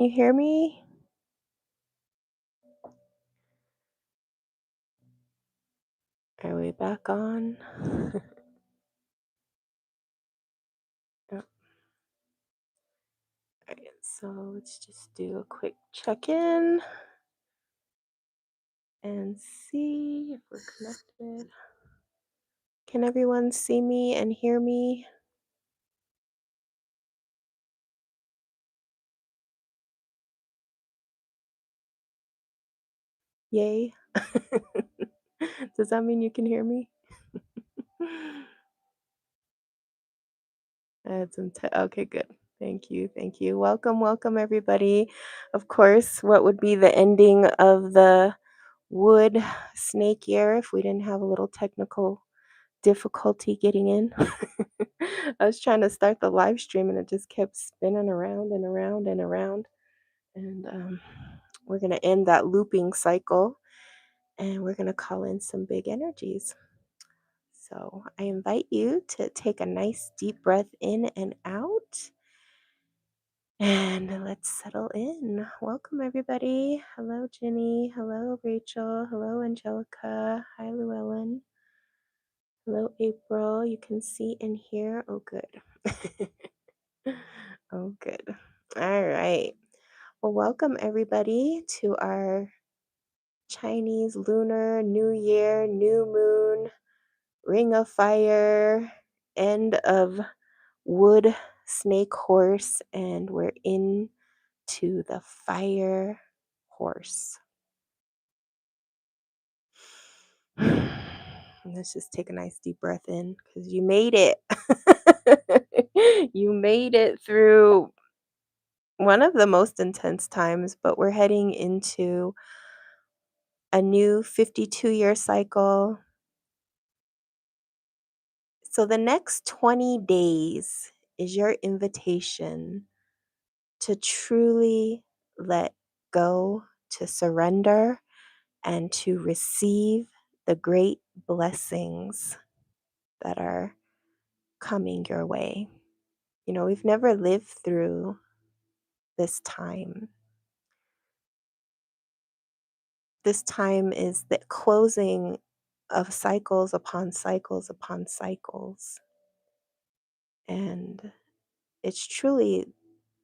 You hear me? Are we back on? Oh, alright, so let's just do a quick check-in and see if we're connected. Can everyone see me and hear me? Yay. Does that mean you can hear me? Okay, good. Thank you. Thank you. Welcome, welcome, everybody. Of course, what would be the ending of the wood snake year if we didn't have a little technical difficulty getting in? I was trying to start the live stream and it just kept spinning around and around and around. And we're going to end that looping cycle and we're going to call in some big energies. So I invite you to take a nice deep breath in and out. And let's settle in. Welcome, everybody. Hello, Jenny. Hello, Rachel. Hello, Angelica. Hi, Llewellyn. Hello, April. You can see and hear. Oh, good. Oh, good. All right. Well, welcome, everybody, to our Chinese Lunar New Year, New Moon, Ring of Fire, end of Wood Snake Horse, and we're into the Fire Horse. Let's just take a nice deep breath in because you made it. You made it through one of the most intense times, but we're heading into a new 52-year cycle. So the next 20 days is your invitation to truly let go, to surrender, and to receive the great blessings that are coming your way. You know, we've never lived through this time. This time is the closing of cycles upon cycles upon cycles. And it's truly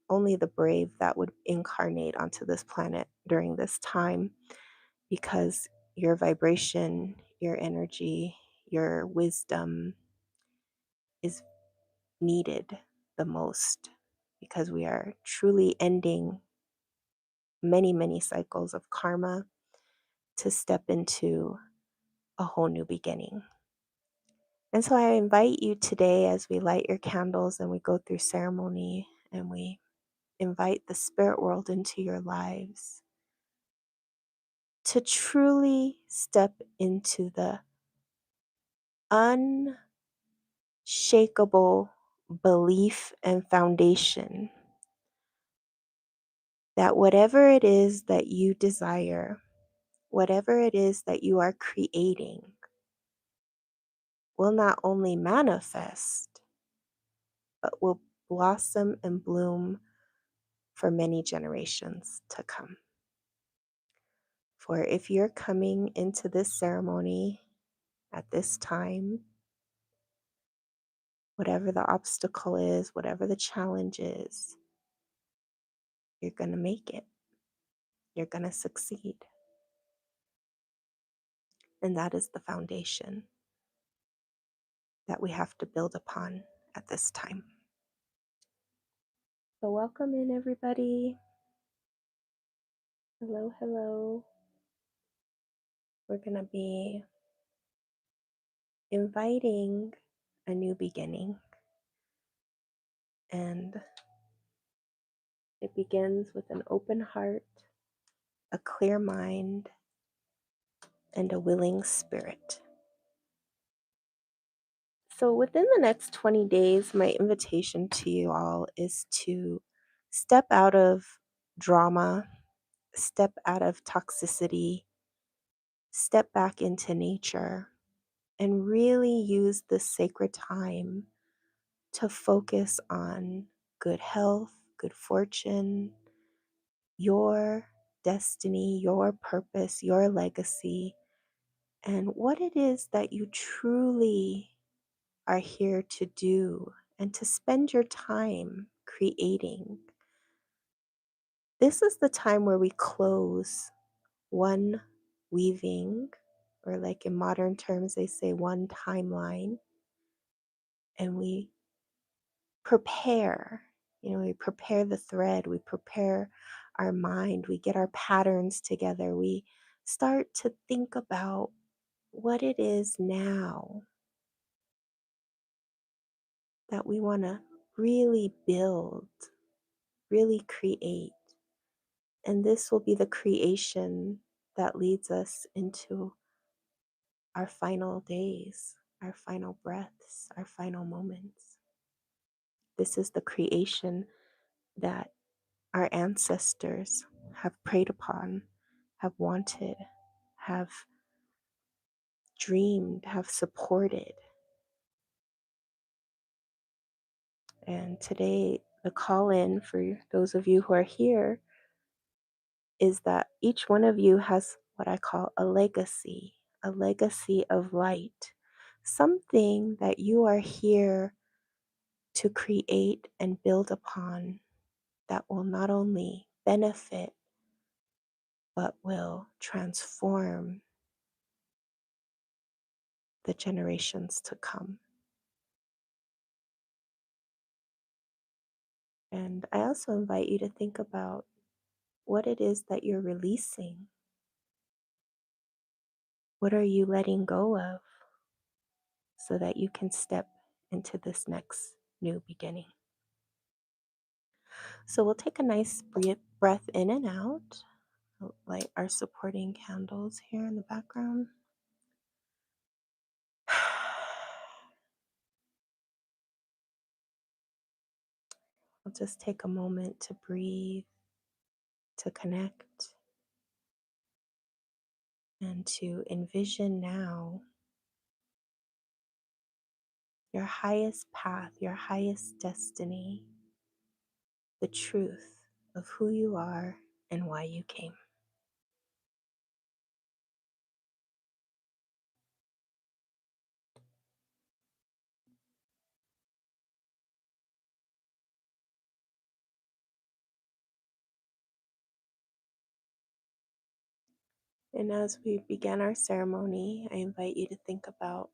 only the brave that would incarnate onto this planet during this time because your vibration, your energy, your wisdom is needed the most because we are truly ending many, many cycles of karma to step into a whole new beginning. And so I invite you today as we light your candles and we go through ceremony and we invite the spirit world into your lives to truly step into the unshakable belief and foundation that whatever it is that you desire, whatever it is that you are creating, will not only manifest, but will blossom and bloom for many generations to come. For if you're coming into this ceremony at this time, whatever the obstacle is, whatever the challenge is, you're going to make it. You're going to succeed. And that is the foundation that we have to build upon at this time. So welcome in, everybody. Hello, hello. We're going to be inviting a new beginning. And it begins with an open heart, a clear mind, and a willing spirit. So within the next 20 days, my invitation to you all is to step out of drama, step out of toxicity, step back into nature, and really use this sacred time to focus on good health, good fortune, your destiny, your purpose, your legacy, and what it is that you truly are here to do and to spend your time creating. This is the time where we close one weaving, or like in modern terms, they say one timeline, and we prepare. We prepare the thread, we prepare our mind, we get our patterns together, we start to think about what it is now that we want to really build, really create. And this will be the creation that leads us into our final days, our final breaths, our final moments. This is the creation that our ancestors have preyed upon, have wanted, have dreamed, have supported. And today, the call in for those of you who are here is that each one of you has what I call a legacy of light, something that you are here to create and build upon that will not only benefit, but will transform the generations to come. And I also invite you to think about what it is that you're releasing. What are you letting go of so that you can step into this next new beginning? So we'll take a nice breath in and out. I'll light our supporting candles here in the background. I'll just take a moment to breathe, to connect, and to envision now your highest path, your highest destiny, the truth of who you are and why you came. And as we begin our ceremony, I invite you to think about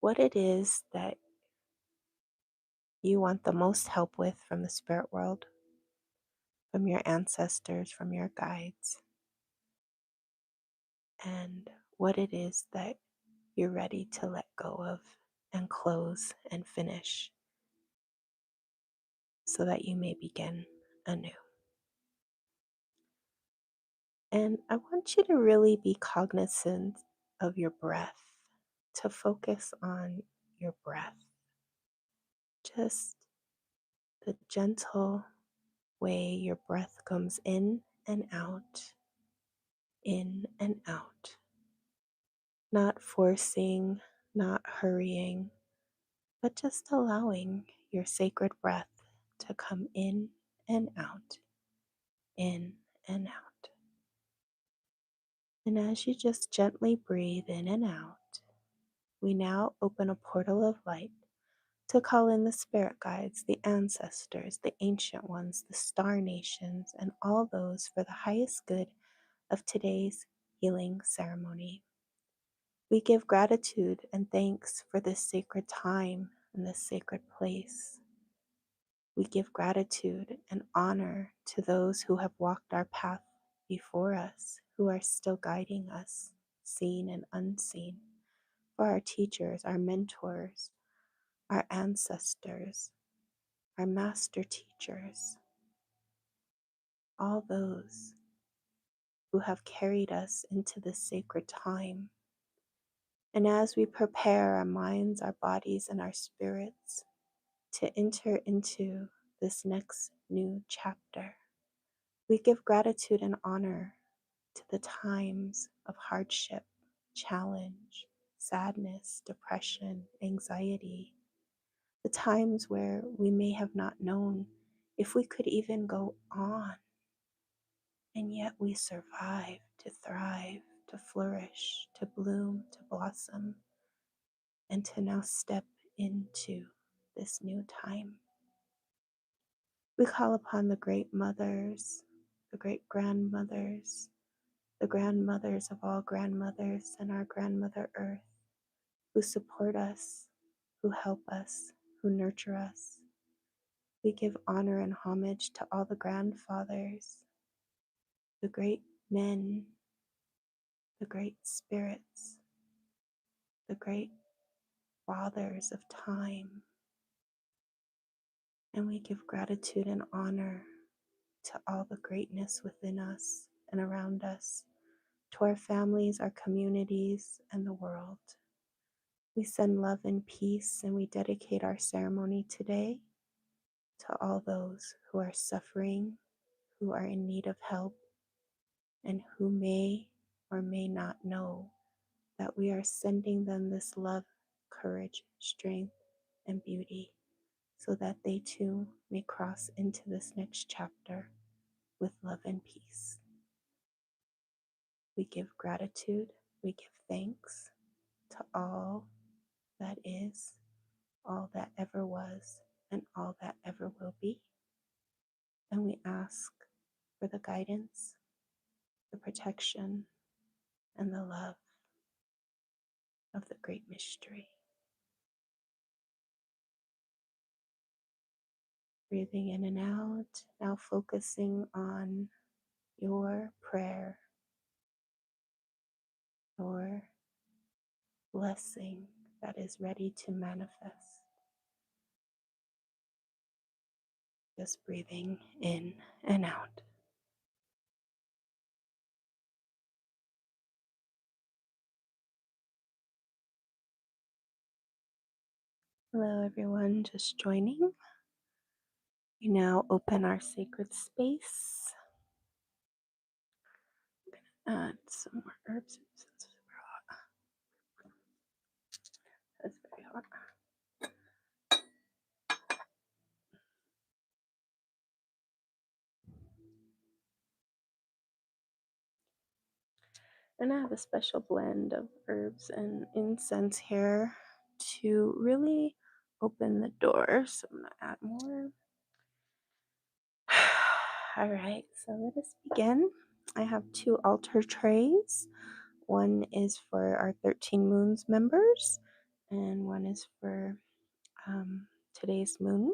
what it is that you want the most help with from the spirit world, from your ancestors, from your guides, and what it is that you're ready to let go of and close and finish so that you may begin anew. And I want you to really be cognizant of your breath, to focus on your breath. Just the gentle way your breath comes in and out. Not forcing, not hurrying, but just allowing your sacred breath to come and out, in and out. And as you just gently breathe in and out, we now open a portal of light to call in the spirit guides, the ancestors, the ancient ones, the star nations, and all those for the highest good of today's healing ceremony. We give gratitude and thanks for this sacred time and this sacred place. We give gratitude and honor to those who have walked our path before us, who are still guiding us, seen and unseen, for our teachers, our mentors, our ancestors, our master teachers, all those who have carried us into this sacred time. And as we prepare our minds, our bodies, and our spirits to enter into this next new chapter, we give gratitude and honor to the times of hardship, challenge, sadness, depression, anxiety, the times where we may have not known if we could even go on, yet we survive to thrive, to flourish, to bloom, to blossom, and to now step into this new time. We call upon the great mothers, the great grandmothers, the grandmothers of all grandmothers, and our grandmother Earth, who support us, who help us, who nurture us. We give honor and homage to all the grandfathers, the great men, the great spirits, the great fathers of time. And we give gratitude and honor to all the greatness within us and around us, to our families, our communities, and the world. We send love and peace, and we dedicate our ceremony today to all those who are suffering, who are in need of help, and who may or may not know that we are sending them this love, courage, strength, and beauty so that they too may cross into this next chapter with love and peace. We give gratitude, we give thanks to all that is, all that ever was, and all that ever will be. And we ask for the guidance, the protection, and the love of the great mystery. Breathing in and out, now focusing on your prayer, your blessing that is ready to manifest. Just breathing in and out. Hello, everyone, just joining. We now open our sacred space. Add some more herbs. It's super hot. That's very hot. And I have a special blend of herbs and incense here to really open the door. So I'm going to add more. All right, so let us begin. I have 2 altar trays. One is for our 13 Moons members, and one is for today's moon.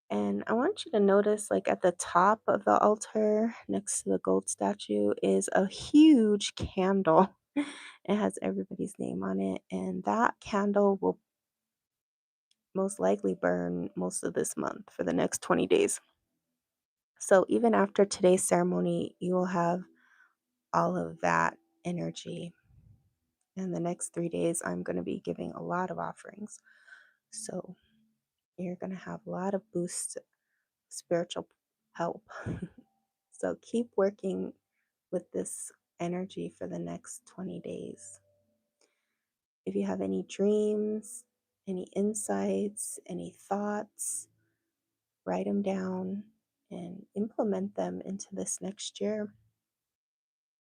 And I want you to notice, like at the top of the altar next to the gold statue is a huge candle. It has everybody's name on it, and that candle will most likely burn most of this month for the next 20 days. So even after today's ceremony, you will have all of that energy. And the next 3 days, I'm going to be giving a lot of offerings. So you're going to have a lot of boost spiritual help. So keep working with this energy for the next 20 days. If you have any dreams, any insights, any thoughts, write them down and implement them into this next year,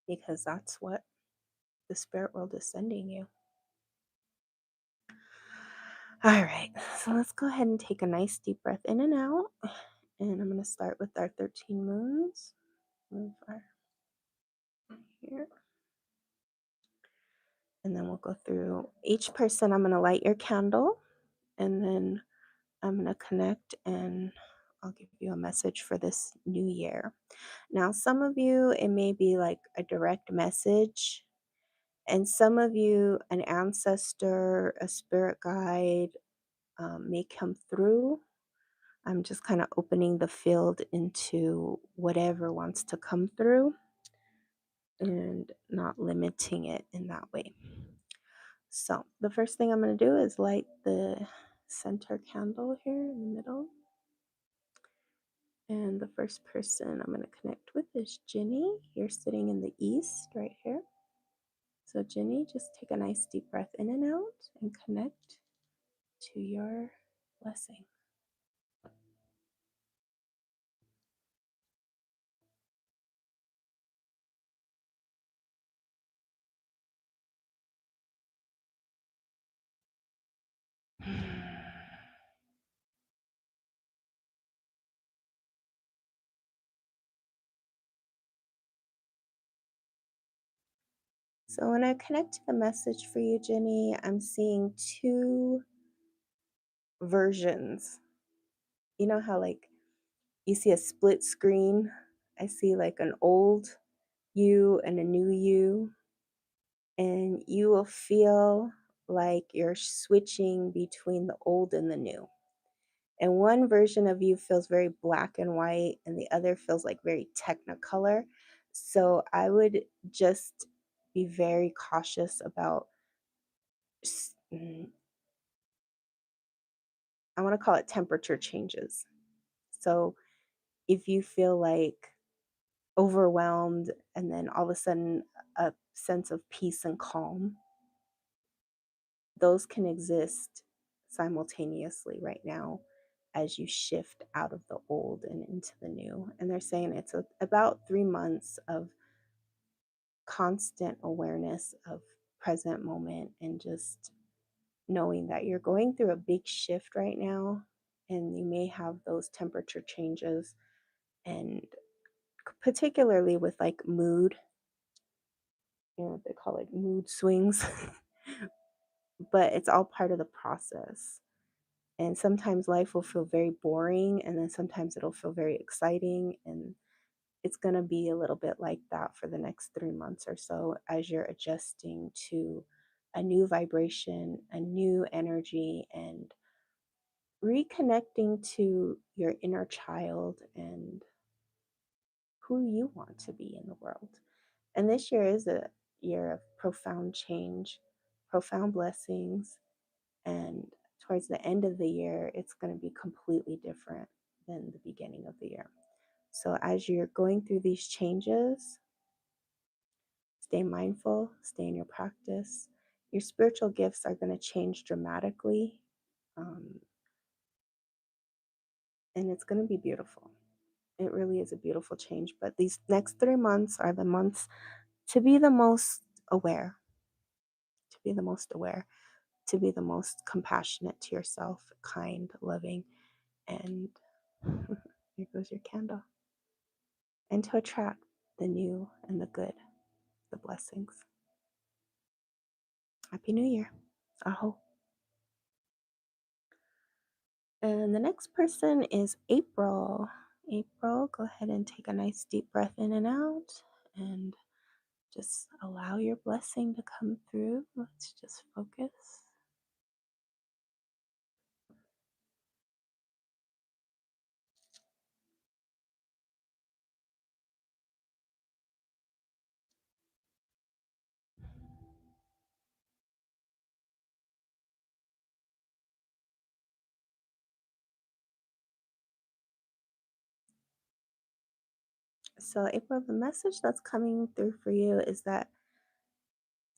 because that's what the spirit world is sending you. All right, so let's go ahead and take a nice deep breath in and out. And I'm going to start with our 13 moons. Move our here. And then we'll go through each person. I'm going to light your candle, and then I'm going to connect, and I'll give you a message for this new year. Now, some of you, it may be like a direct message, and some of you, an ancestor, a spirit guide may come through. I'm just kind of opening the field into whatever wants to come through and not limiting it in that way. So the first thing I'm going to do is light the center candle here in the middle. And the first person I'm going to connect with is Ginny. You're sitting in the east right here. So Ginny, just take a nice deep breath in and out and connect to your blessing. So when I connect to the message for you, Jenny, I'm seeing two versions. You know how like you see a split screen? I see like an old you and a new you, and you will feel like you're switching between the old and the new. And one version of you feels very black and white, and the other feels like very technicolor. So I would just be very cautious about, I want to call it temperature changes. So if you feel like overwhelmed and then all of a sudden a sense of peace and calm, those can exist simultaneously right now as you shift out of the old and into the new. And they're saying it's about 3 months of constant awareness of present moment and just knowing that you're going through a big shift right now, and you may have those temperature changes, and particularly with like mood, what they call like mood swings. But it's all part of the process. And sometimes life will feel very boring, and then sometimes it'll feel very exciting. And it's going to be a little bit like that for the next 3 months or so as you're adjusting to a new vibration, a new energy, and reconnecting to your inner child and who you want to be in the world. And this year is a year of profound change, profound blessings, and towards the end of the year, it's going to be completely different than the beginning of the year. So as you're going through these changes, stay mindful, stay in your practice. Your spiritual gifts are going to change dramatically, um, and it's going to be beautiful. It really is a beautiful change. But these next 3 months are the months to be the most aware, to be the most aware, to be the most compassionate to yourself, kind, loving, and here goes your candle. And to attract the new and the good, the blessings. Happy New Year. Aho. And the next person is April. April, go ahead and take a nice deep breath in and out and just allow your blessing to come through. Let's just focus. So, April, the message that's coming through for you is that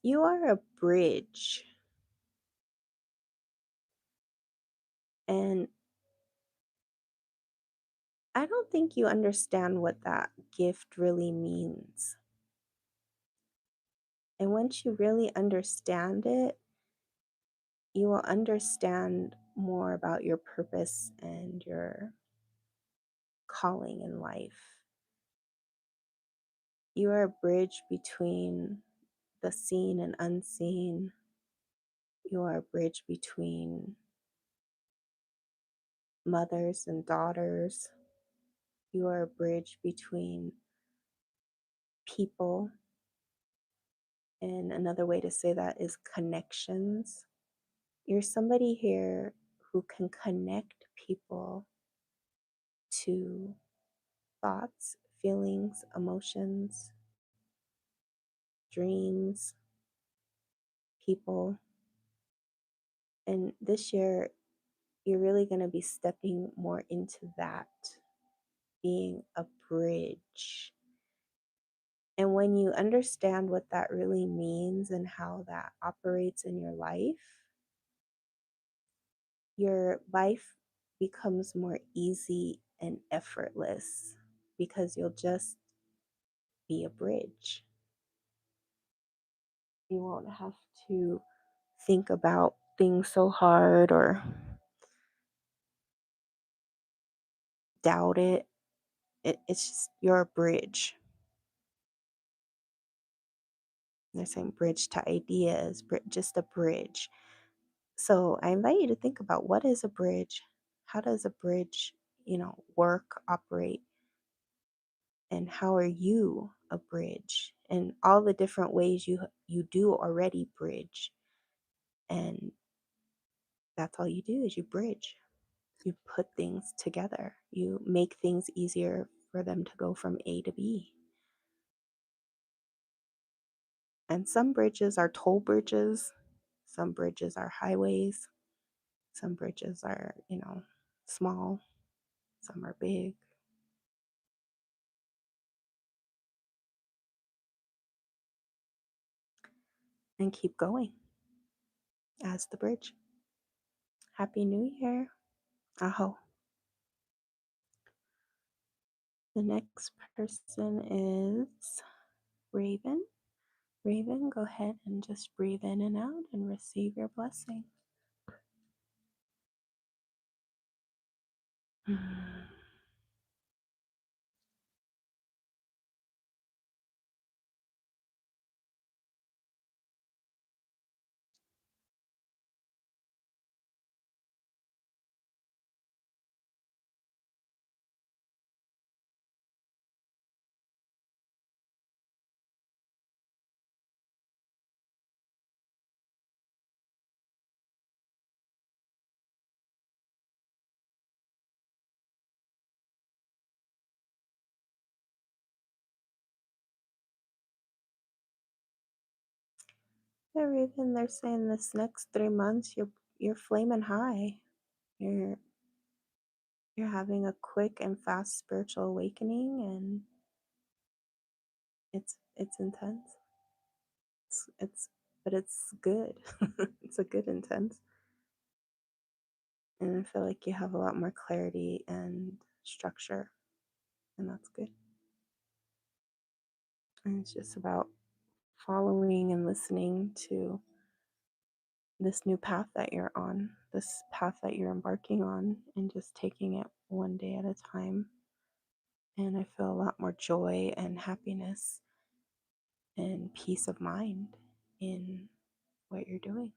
you are a bridge. And I don't think you understand what that gift really means. And once you really understand it, you will understand more about your purpose and your calling in life. You are a bridge between the seen and unseen. You are a bridge between mothers and daughters. You are a bridge between people. And another way to say that is connections. You're somebody here who can connect people to thoughts, feelings, emotions, dreams, people. And this year, you're really going to be stepping more into that, being a bridge. And when you understand what that really means and how that operates in your life becomes more easy and effortless because you'll just be a bridge. You won't have to think about things so hard or doubt it. It's just you're a bridge. They're saying bridge to ideas, just a bridge. So I invite you to think about, what is a bridge? How does a bridge, work, operate, and how are you a bridge? And all the different ways you do already bridge. And that's all you do, is you bridge. You put things together. You make things easier for them to go from A to B. And some bridges are toll bridges, some bridges are highways, some bridges are, small, some are big. And keep going as the bridge. Happy New Year. Aho. The next person is Raven. Raven, go ahead and just breathe in and out and receive your blessing. Yeah, Raven, they're saying this next 3 months you're flaming high. You're you're having a quick and fast spiritual awakening, and it's intense. It's but it's good. It's a good intense. And I feel like you have a lot more clarity and structure, and that's good. And it's just about following and listening to this new path that you're on, this path that you're embarking on, and just taking it one day at a time. And I feel a lot more joy and happiness and peace of mind in what you're doing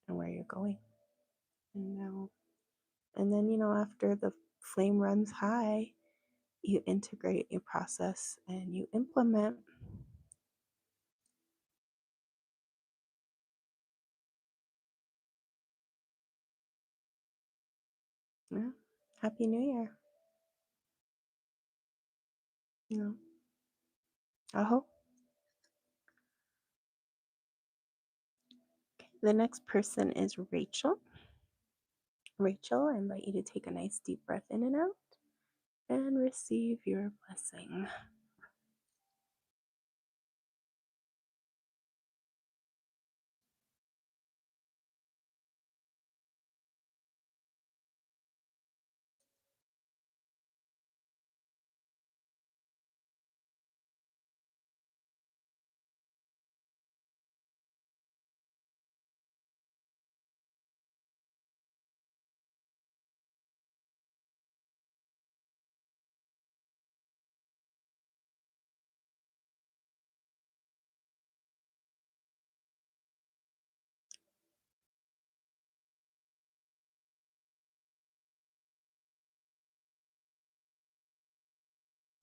and where you're going. And now, and then, after the flame runs high, you integrate, you process, and you implement. Yeah. Happy New Year. You know, I hope. Okay. The next person is Rachel. Rachel, I invite you to take a nice deep breath in and out and receive your blessing.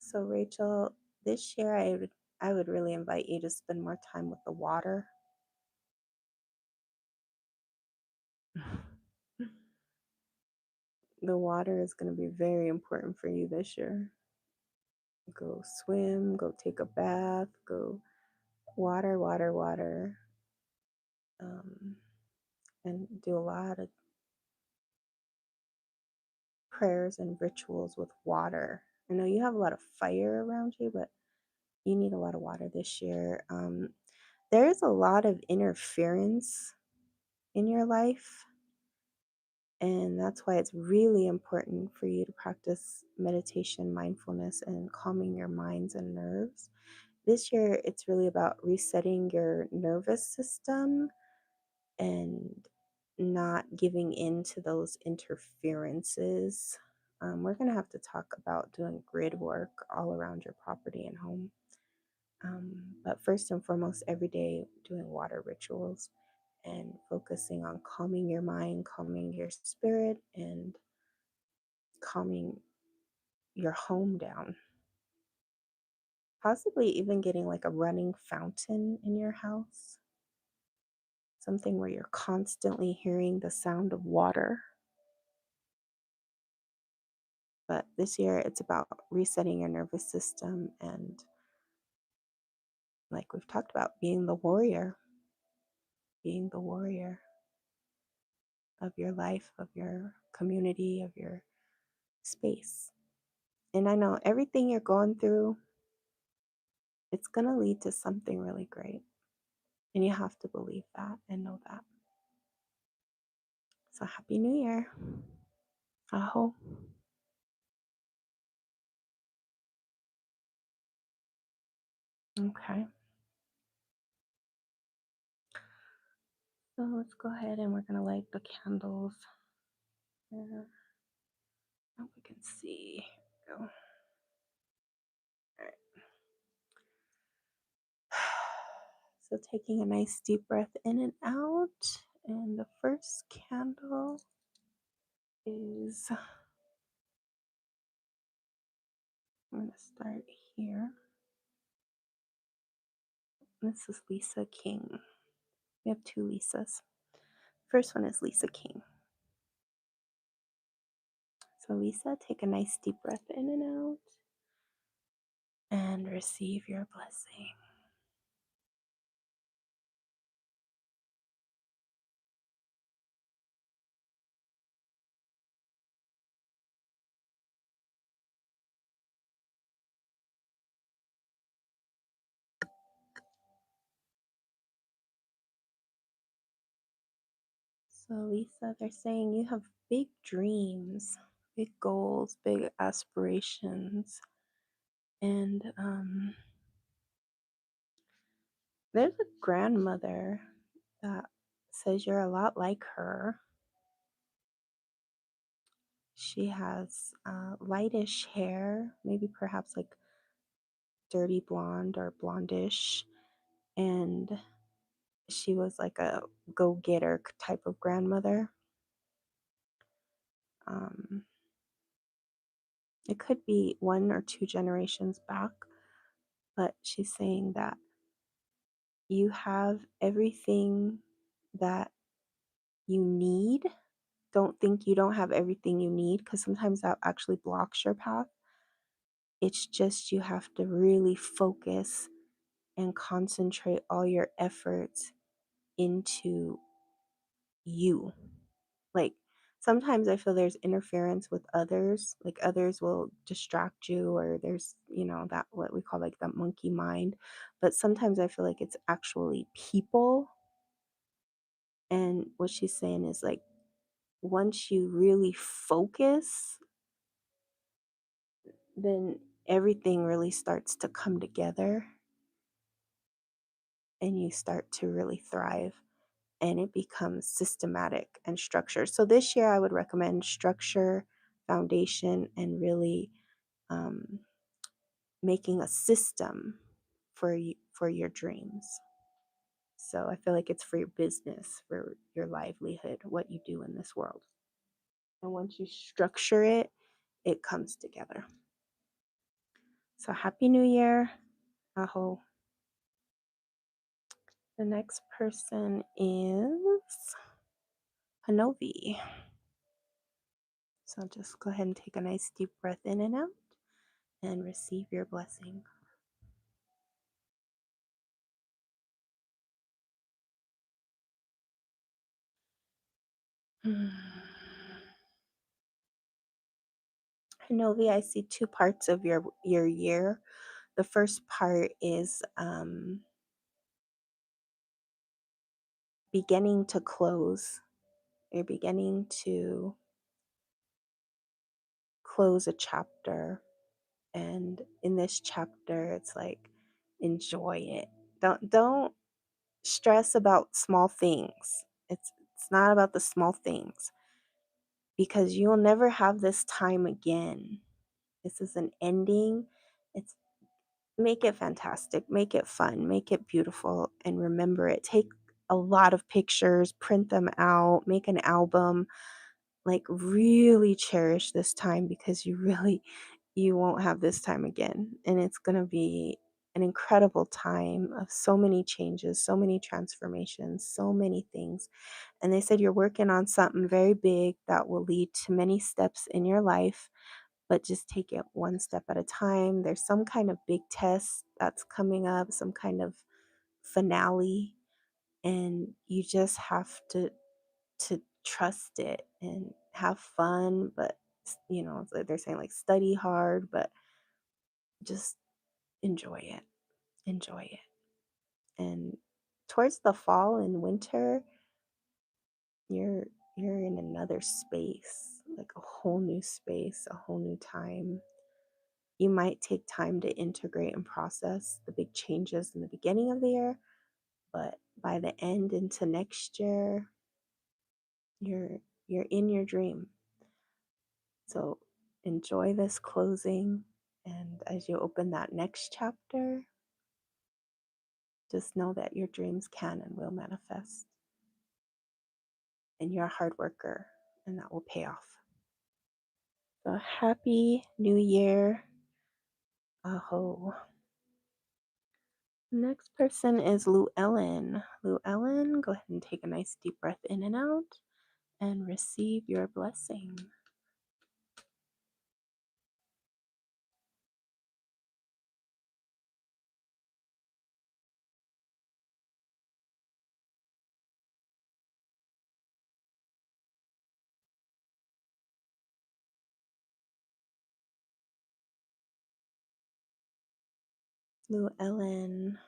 So, Rachel, this year I would really invite you to spend more time with the water. The water is going to be very important for you this year. Go swim, go take a bath, go water, water, water, um, and do a lot of prayers and rituals with water. I know you have a lot of fire around you, but you need a lot of water this year. There is a lot of interference in your life, and that's why it's really important for you to practice meditation, mindfulness, and calming your minds and nerves. This year, it's really about resetting your nervous system and not giving in to those interferences. We're going to have to talk about doing grid work all around your property and home. But first and foremost, every day doing water rituals and focusing on calming your mind, calming your spirit, and calming your home down. Possibly even getting like a running fountain in your house, something where you're constantly hearing the sound of water. But this year, it's about resetting your nervous system and, like we've talked about, being the warrior of your life, of your community, of your space. And I know everything you're going through, it's going to lead to something really great. And you have to believe that and know that. So, Happy New Year. Aho. Okay. So, let's go ahead and we're going to light the candles. Here. I hope we can see. Here we go. All right. So, taking a nice deep breath in and out. And the first candle is, I'm going to start here. This is Lisa King. We have two Lisas. First one is Lisa King. So, Lisa, take a nice deep breath in and out and receive your blessing. So, Lisa, they're saying you have big dreams, big goals, big aspirations. And there's a grandmother that says you're a lot like her. She has lightish hair, maybe perhaps like dirty blonde or blondish. And she was like a go getter type of grandmother. Um, it could be one or two generations back, but she's saying that you have everything that you need. Don't think you don't have everything you need, because sometimes that actually blocks your path. It's just you have to really focus and concentrate all your efforts into you. Like sometimes I feel there's interference with others, like others will distract you, or there's, that what we call like that monkey mind. But sometimes I feel like it's actually people. And what she's saying is like, once you really focus, then everything really starts to come together and you start to really thrive, and it becomes systematic and structured. So this year I would recommend structure, foundation, and really um, making a system for your dreams. So I feel like it's for your business, for your livelihood, what you do in this world. And once you structure it, it comes together. So Happy New Year. Aho. The next person is Hanovi. So just go ahead and take a nice deep breath in and out and receive your blessing. Hanovi, I see two parts of your year. The first part is beginning to close. You're beginning to close a chapter. And in this chapter, it's like, enjoy it. Don't stress about small things. It's not about the small things, because you'll never have this time again. This is an ending. It's make it fantastic, make it fun, make it beautiful, and remember it. Take a lot of pictures, print them out, make an album, like really cherish this time because you won't have this time again. And it's going to be an incredible time of so many changes, so many transformations, so many things. And they said you're working on something very big that will lead to many steps in your life, but just take it one step at a time. There's some kind of big test that's coming up, some kind of finale, and you just have to trust it and have fun, but it's like they're saying, like, study hard, but just enjoy it. Enjoy it. And towards the fall and winter, you're you're in another space, like a whole new space, a whole new time. You might take time to integrate and process the big changes in the beginning of the year, but by the end into next year, you're you're in your dream. So enjoy this closing, and as you open that next chapter, just know that your dreams can and will manifest, and you're a hard worker, and that will pay off. So happy New Year. Aho. Next person is Lou Ellen. Lou Ellen, go ahead and take a nice deep breath in and out and receive your blessing. Lou Ellen.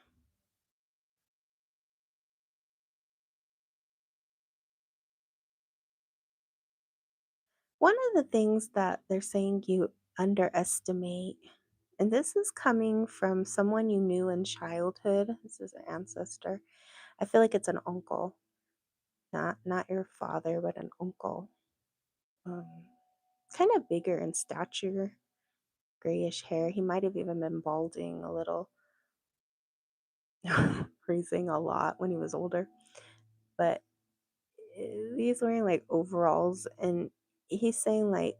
One of the things that they're saying you underestimate, and this is coming from someone you knew in childhood. This is an ancestor. I feel like it's an uncle, not your father, but an uncle. Um, Kind of bigger in stature, grayish hair. He might have even been balding a little, freezing a lot when he was older. But he's wearing like overalls, and he's saying like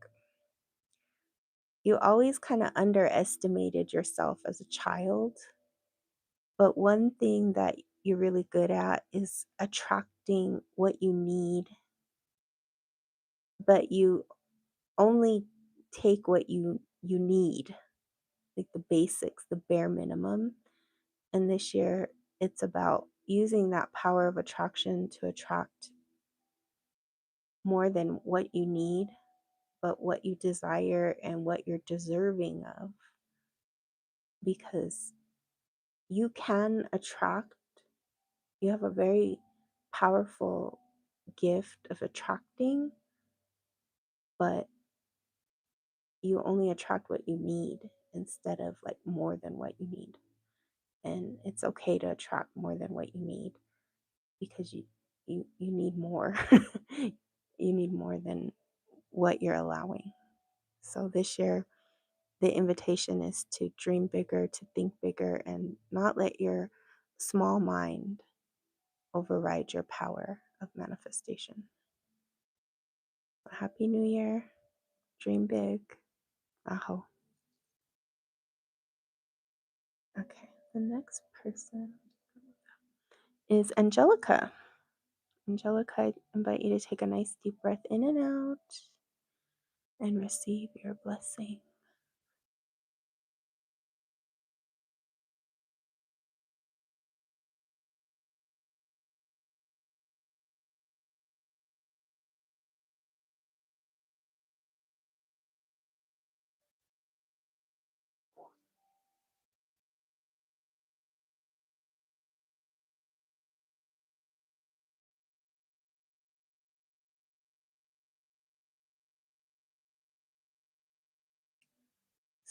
you always kind of underestimated yourself as a child. But one thing that you're really good at is attracting what you need, but you only take what you need, like the basics, the bare minimum. And this year it's about using that power of attraction to attract more than what you need, but what you desire and what you're deserving of, because you can attract. You have a very powerful gift of attracting, but you only attract what you need instead of like more than what you need. And it's okay to attract more than what you need, because you need more. You need more than what you're allowing. So this year the invitation is to dream bigger, to think bigger, and not let your small mind override your power of manifestation. Happy New Year. Dream big. Aho. Okay, the next person is Angelica. Angelica, I invite you to take a nice deep breath in and out and receive your blessing.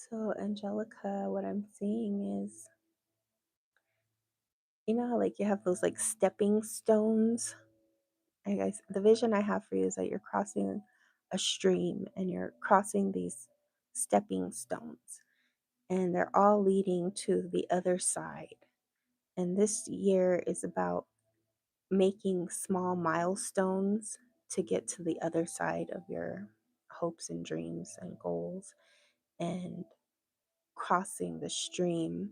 So, Angelica, what I'm seeing is, you know how like you have those like stepping stones? I guess the vision I have for you is that you're crossing a stream and you're crossing these stepping stones. and they're all leading to the other side. And this year is about making small milestones to get to the other side of your hopes and dreams and goals, and crossing the stream.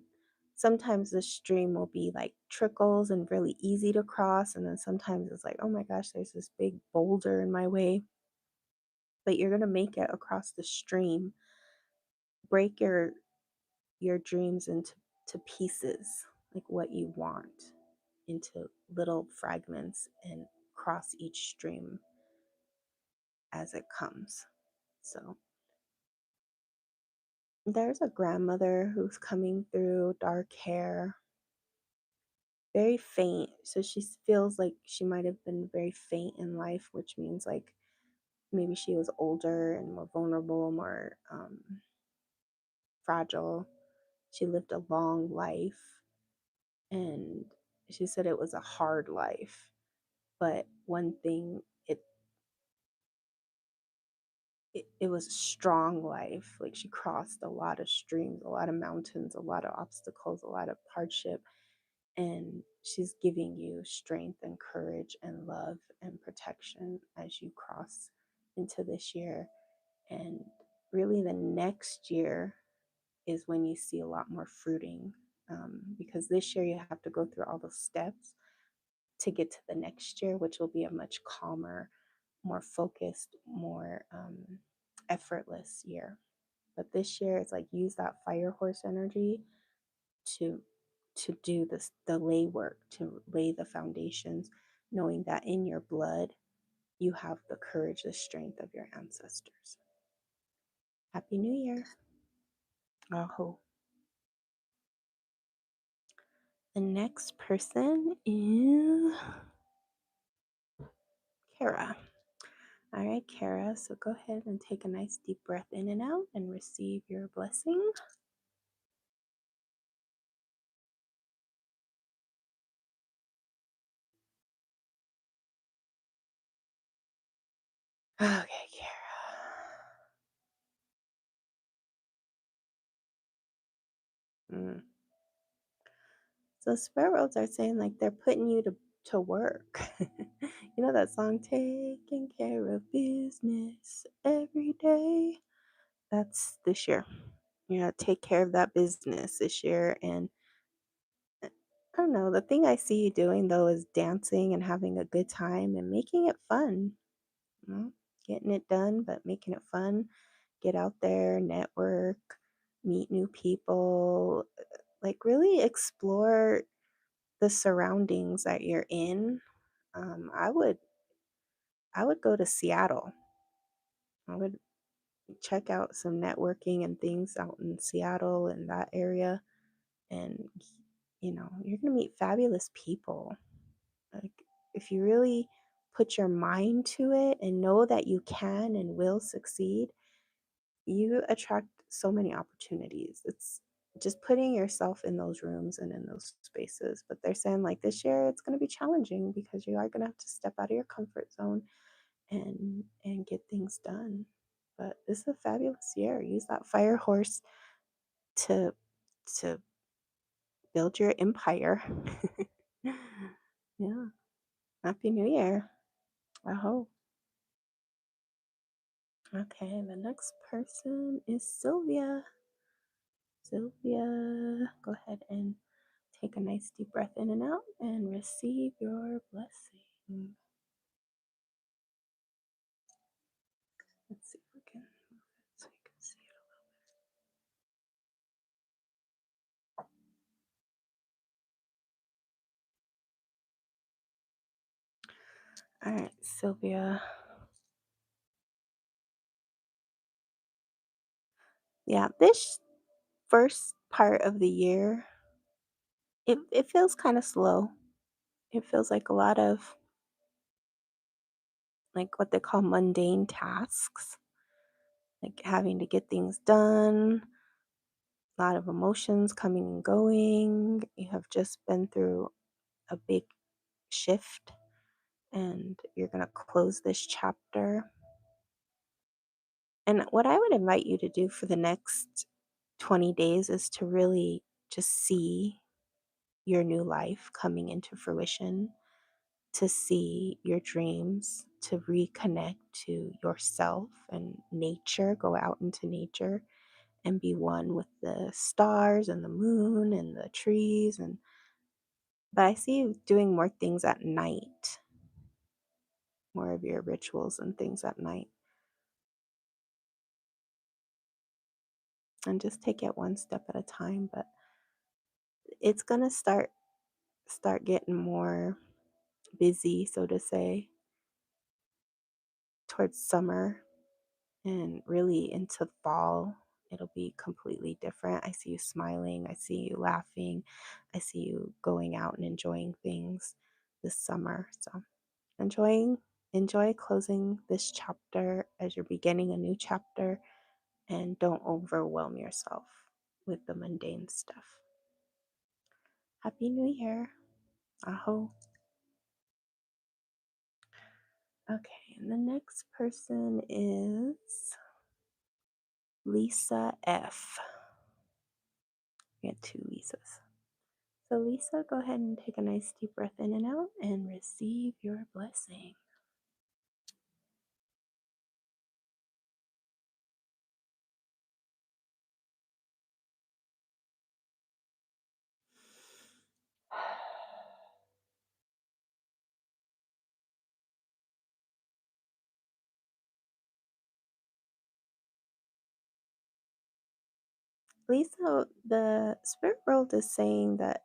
Sometimes the stream will be like trickles and really easy to cross, and then sometimes it's like, oh my gosh, there's this big boulder in my way. But you're going to make it across the stream. Break your dreams into pieces, like what you want, into little fragments, and cross each stream as it comes. So there's a grandmother who's coming through, dark hair, very faint. So she feels like she might have been very faint in life, which means like maybe she was older and more vulnerable, more fragile. She lived a long life, and she said it was a hard life. But one thing, it was a strong life. Like she crossed a lot of streams, a lot of mountains, a lot of obstacles, a lot of hardship. And she's giving you strength and courage and love and protection as you cross into this year. And really, the next year is when you see a lot more fruiting, because this year you have to go through all those steps to get to the next year, which will be a much calmer, more focused, more effortless year. But this year, it's like use that fire horse energy to do this, the lay work, to lay the foundations, knowing that in your blood you have the courage, the strength of your ancestors. Happy New Year. Aho. The next person is Kara. All right, Kara, so go ahead and take a nice deep breath in and out and receive your blessing. Okay, Kara. Mm. So spirit worlds are saying like they're putting you to work. You know that song, taking care of business every day? That's this year. You know, take care of that business this year. And I don't know, the thing I see you doing though is dancing and having a good time and making it fun. You know? Getting it done, but making it fun. Get out there, network, meet new people, like really explore the surroundings that you're in. I would go to Seattle. I would check out some networking and things out in Seattle and that area, and you're gonna meet fabulous people. Like if you really put your mind to it and know that you can and will succeed, you attract so many opportunities. It's just putting yourself in those rooms and in those spaces. But they're saying like this year it's going to be challenging because you are going to have to step out of your comfort zone and get things done. But this is a fabulous year. Use that fire horse to to build your empire. Yeah. Happy New Year. I hope. Okay, the next person is Sylvia. Sylvia, go ahead and take a nice deep breath in and out and receive your blessing. Let's see if we can move it so you can see it. All right, Sylvia. Yeah, this first part of the year, it feels kind of slow. It feels like a lot of like what they call mundane tasks, like having to get things done, a lot of emotions coming and going. You have just been through a big shift and you're going to close this chapter. And what I would invite you to do for the next 20 days is to really just see your new life coming into fruition, to see your dreams, to reconnect to yourself and nature, go out into nature and be one with the stars and the moon and the trees. And but I see you doing more things at night, more of your rituals and things at night. And just take it one step at a time. But it's gonna start getting more busy, so to say, towards summer and really into fall. It'll be completely different. I see you smiling, I see you laughing, I see you going out and enjoying things this summer. So enjoy closing this chapter as you're beginning a new chapter, and don't overwhelm yourself with the mundane stuff. Happy New Year. Aho. Okay, and the next person is Lisa F. We got two Lisas. So, Lisa, go ahead and take a nice deep breath in and out and receive your blessing. Lisa, the spirit world is saying that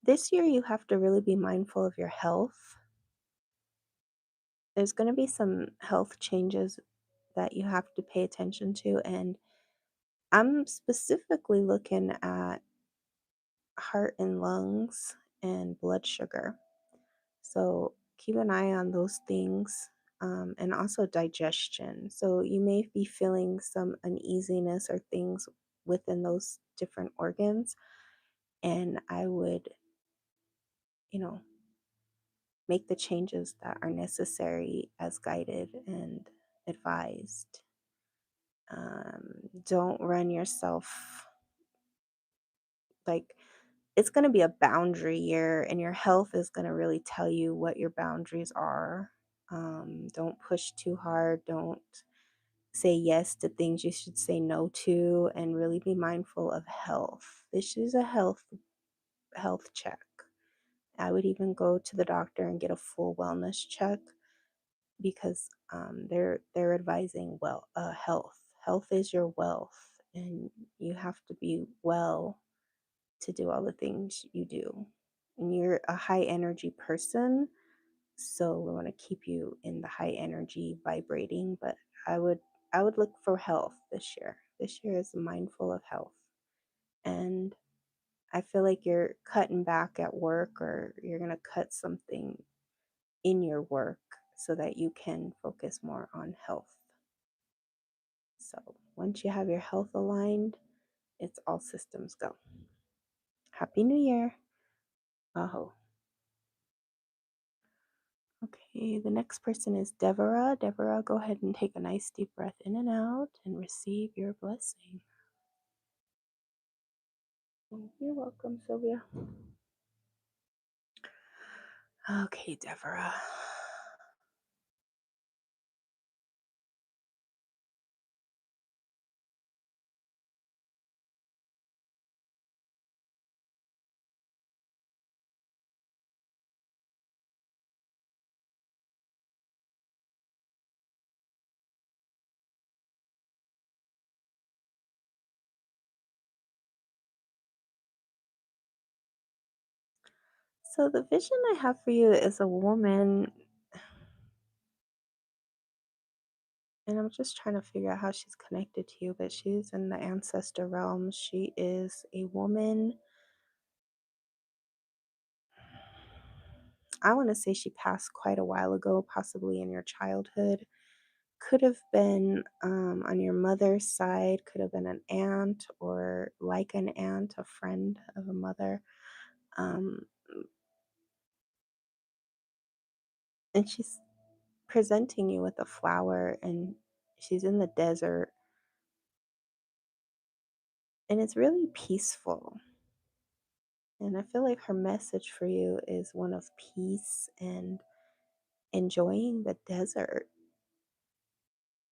this year you have to really be mindful of your health. There's going to be some health changes that you have to pay attention to. And I'm specifically looking at heart and lungs and blood sugar. So keep an eye on those things, and also digestion. So you may be feeling some uneasiness or things within those different organs. And I would, you know, make the changes that are necessary as guided and advised. Don't run yourself like it's going to be a boundary year, and your health is going to really tell you what your boundaries are. Don't push too hard. Don't say yes to things you should say no to, and really be mindful of health. This is a health check. I would even go to the doctor and get a full wellness check, because they're advising health. Health is your wealth, and you have to be well to do all the things you do. And you're a high energy person, so we want to keep you in the high energy vibrating. But I would I would look for health this year. This year is mindful of health. And I feel like you're cutting back at work, or you're going to cut something in your work so that you can focus more on health. So once you have your health aligned, it's all systems go. Happy New Year. Aho. Okay, the next person is Deborah. Deborah, go ahead and take a nice deep breath in and out and receive your blessing. You're welcome, Sylvia. Okay, Deborah. So the vision I have for you is a woman, and I'm just trying to figure out how she's connected to you, but she's in the ancestor realm. She is a woman. I want to say she passed quite a while ago, possibly in your childhood. Could have been on your mother's side, could have been an aunt, or like an aunt, a friend of a mother. Um, and she's presenting you with a flower, and she's in the desert, and it's really peaceful. And I feel like her message for you is one of peace and enjoying the desert,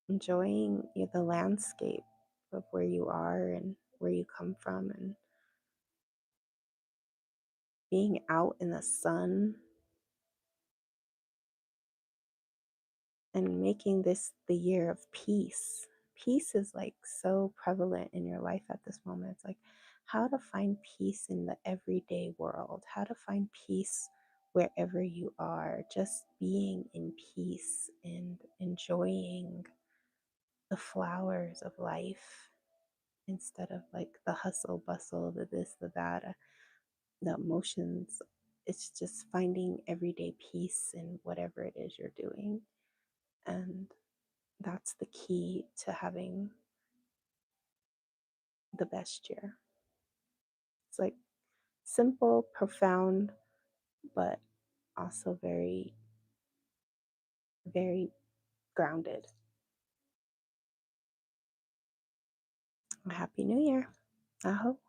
enjoying the landscape of where you are and where you come from, and being out in the sun and making this the year of peace. Peace is like so prevalent in your life at this moment. It's like how to find peace in the everyday world, how to find peace wherever you are, just being in peace and enjoying the flowers of life instead of like the hustle bustle, the this, the that, the emotions. It's just finding everyday peace in whatever it is you're doing. And that's the key to having the best year. It's like simple, profound, but also very, very grounded. Happy New Year. I hope.